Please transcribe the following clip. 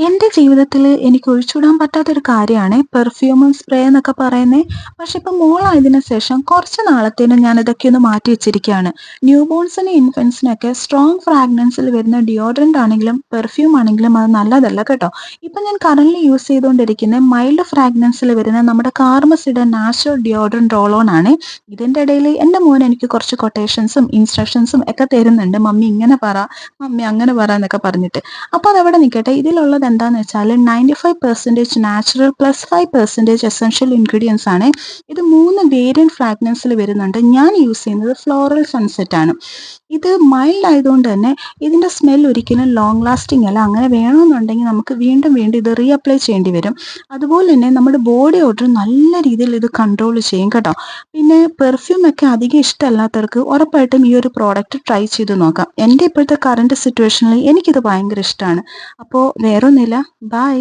എന്റെ ജീവിതത്തില് എനിക്ക് ഒഴിച്ചുകൂടാൻ പറ്റാത്തൊരു കാര്യമാണ് പെർഫ്യൂമും സ്പ്രേ എന്നൊക്കെ പറയുന്നത്. പക്ഷെ ഇപ്പൊ മോളായതിനു ശേഷം കുറച്ച് നാളത്തേന് ഞാൻ ഇതൊക്കെ ഒന്ന് മാറ്റി വെച്ചിരിക്കുകയാണ്. ന്യൂ ബോൺസിനും ഇൻഫൻസിനൊക്കെ സ്ട്രോങ് ഫ്രാഗ്രൻസിൽ വരുന്ന ഡിയോഡറന്റ് ആണെങ്കിലും പെർഫ്യൂം ആണെങ്കിലും അത് നല്ലതല്ല കേട്ടോ. ഇപ്പൊ ഞാൻ കറന്റ് യൂസ് ചെയ്തുകൊണ്ടിരിക്കുന്ന മൈൽഡ് ഫ്രാഗ്രൻസിൽ വരുന്ന നമ്മുടെ കാർമസിയുടെ നാച്ചുറൽ ഡിയോഡറന്റ് റോൾ ഓൺ ആണ്. ഇതിന്റെ ഇടയിൽ എന്റെ മോൻ എനിക്ക് കുറച്ച് കൊട്ടേഷൻസും ഇൻസ്ട്രക്ഷൻസും ഒക്കെ തരുന്നുണ്ട്. മമ്മി ഇങ്ങനെ പറ, മമ്മി അങ്ങനെ പറ എന്നൊക്കെ പറഞ്ഞിട്ട്. അപ്പൊ അതവിടെ നിൽക്കട്ടെ. ഇതിലുള്ളത് എന്താന്ന് വെച്ചാൽ 95% നാച്ചുറൽ പ്ലസ് 5% എസെൻഷ്യൽ ഇൻഗ്രീഡിയൻസ് ആണ്. ഇത് 3 വേരിയന്റ് ഫ്രാഗ്രൻസിൽ വരുന്നുണ്ട്. ഞാൻ യൂസ് ചെയ്യുന്നത് ഫ്ലോറൽ സൺസെറ്റ് ആണ്. ഇത് മൈൽഡ് ആയതുകൊണ്ട് തന്നെ ഇതിന്റെ സ്മെൽ ഒരിക്കലും ലോങ് ലാസ്റ്റിംഗ് അല്ല. അങ്ങനെ വേണമെന്നുണ്ടെങ്കിൽ നമുക്ക് വീണ്ടും വീണ്ടും ഇത് റീഅപ്ലൈ ചെയ്യേണ്ടി വരും. അതുപോലെ തന്നെ നമ്മുടെ ബോഡി ഓർഡർ നല്ല രീതിയിൽ ഇത് കൺട്രോൾ ചെയ്യും കേട്ടോ. പിന്നെ പെർഫ്യൂം ഒക്കെ അധികം ഇഷ്ടമല്ലാത്തവർക്ക് ഉറപ്പായിട്ടും ഈ ഒരു പ്രോഡക്റ്റ് ട്രൈ ചെയ്ത് നോക്കാം. എൻ്റെ ഇപ്പോഴത്തെ കറന്റ് സിറ്റുവേഷനിൽ എനിക്കിത് ഭയങ്കര ഇഷ്ടമാണ്. അപ്പോൾ വേറൊന്നുമില്ല. ബൈ.